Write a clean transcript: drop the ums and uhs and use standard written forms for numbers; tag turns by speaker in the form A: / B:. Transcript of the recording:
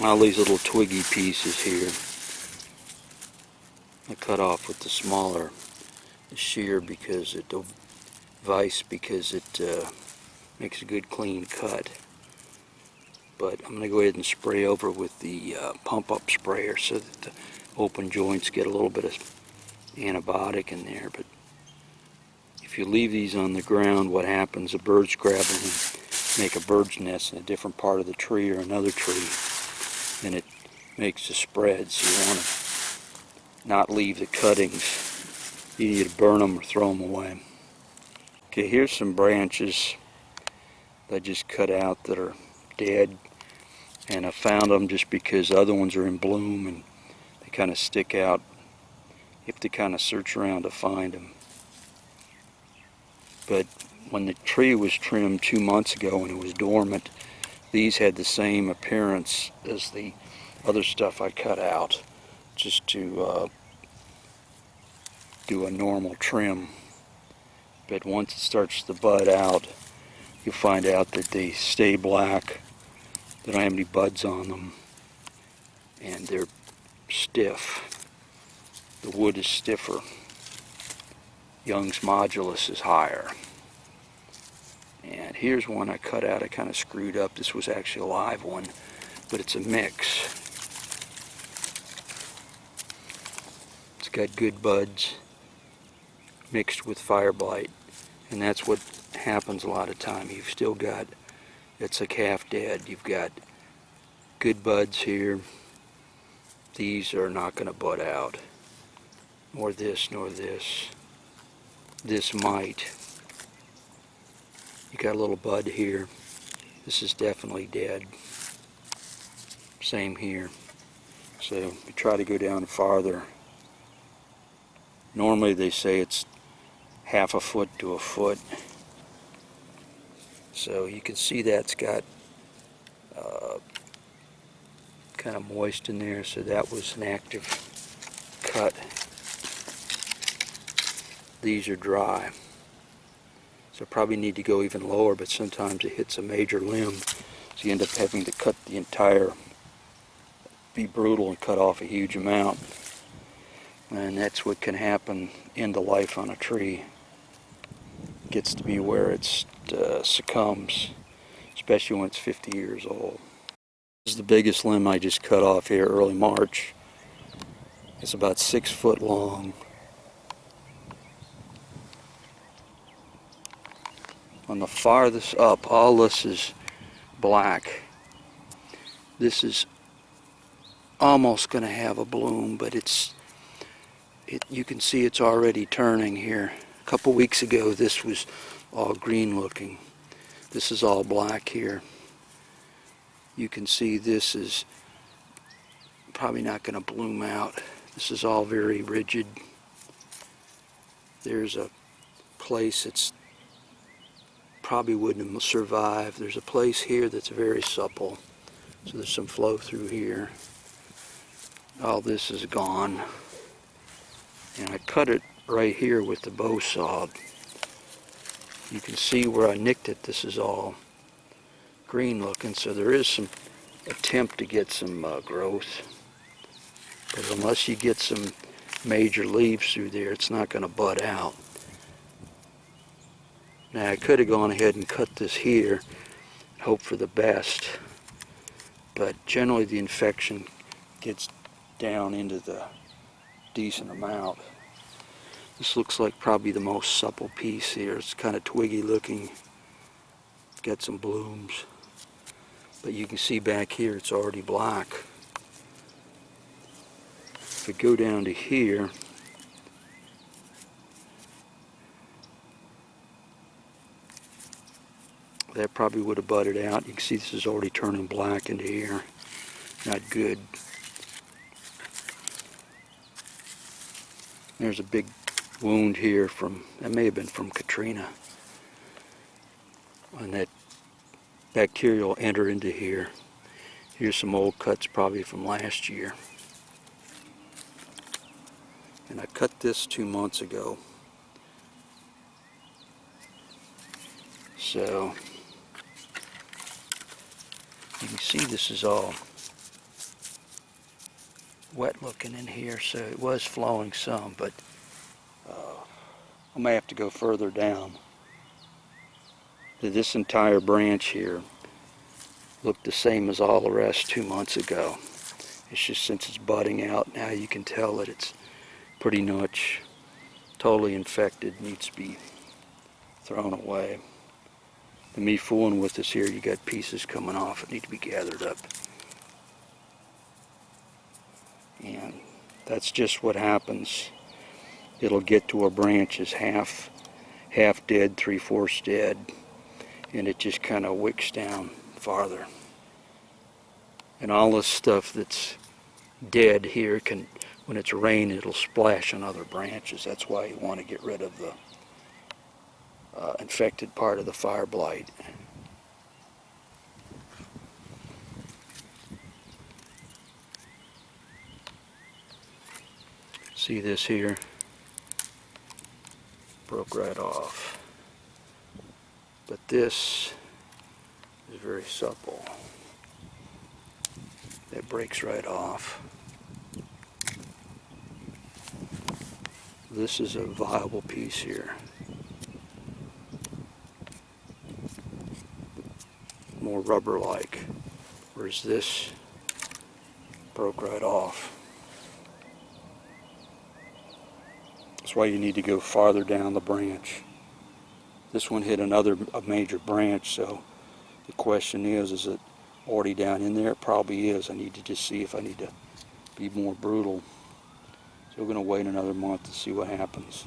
A: all these little twiggy pieces here I cut off with the smaller shear because it vise because it makes a good clean cut. But I'm going to go ahead and spray over with the pump up sprayer so that the open joints get a little bit of antibiotic in there. But if you leave these on the ground, what happens, the birds grab them and make a bird's nest in a different part of the tree or another tree, and it makes a spread. So you want to not leave the cuttings. You either burn them or throw them away. Okay, here's some branches that I just cut out that are dead, and I found them just because other ones are in bloom and they kind of stick out. You have to kind of search around to find them. But when the tree was trimmed 2 months ago and it was dormant, these had the same appearance as the other stuff I cut out, just to do a normal trim. But once it starts to bud out, you'll find out that they stay black. They don't have any buds on them, and they're stiff. The wood is stiffer. Young's modulus is higher. And here's one I cut out. I kind of screwed up. This was actually a live one, but it's a mix. It's got good buds mixed with fire blight, and that's what happens a lot of time. You've still got, it's like half dead. You've got good buds here. These are not going to bud out. Nor this, nor this. This might. You got a little bud here. This is definitely dead. Same here. So we try to go down farther. Normally they say it's half a foot to a foot. So you can see that's got kind of moist in there, so that was an active cut. These are dry. So probably need to go even lower, but sometimes it hits a major limb, so you end up having to cut the entire, be brutal and cut off a huge amount. And that's what can happen end of life on a tree. It gets to be where it succumbs, especially when it's 50 years old. This is the biggest limb I just cut off here early March. It's about 6 foot long. On the farthest up, all this is black. This is almost going to have a bloom, but you can see it's already turning here. A couple weeks ago this was all green looking. This is all black here. You can see this is probably not going to bloom out. This is all very rigid. There's a place that's probably wouldn't survive. There's a place here that's very supple, so there's some flow through here. All this is gone, and I cut it right here with the bow saw. You can see where I nicked it. This is all green looking, so there is some attempt to get some growth, but unless you get some major leaves through there, it's not going to bud out. Now I could have gone ahead and cut this here and hope for the best, but generally the infection gets down into the decent amount. This looks like probably the most supple piece here. It's kind of twiggy looking. Got some blooms, but you can see back here it's already black. If we go down to here, that probably would have budded out. You can see this is already turning black into here. Not good. There's a big wound here that may have been from Katrina. And that bacteria will enter into here. Here's some old cuts probably from last year. And I cut this 2 months ago. So you can see this is all wet looking in here, so it was flowing some, but I may have to go further down. This entire branch here looked the same as all the rest 2 months ago. It's just since it's budding out now, you can tell that it's pretty much totally infected, needs to be thrown away. The me fooling with this here, you got pieces coming off that need to be gathered up. And that's just what happens. It'll get to a branch is half dead, 3/4 dead, and it just kind of wicks down farther. And all this stuff that's dead here can, when it's raining, it'll splash on other branches. That's why you want to get rid of the infected part of the fire blight. See this here? Broke right off. But this is very supple. It breaks right off. This is a viable piece here. More rubber-like, whereas this broke right off. That's why you need to go farther down the branch. This one hit a major branch, so the question is it already down in there? It probably is. I need to just see if I need to be more brutal. So we're going to wait another month to see what happens.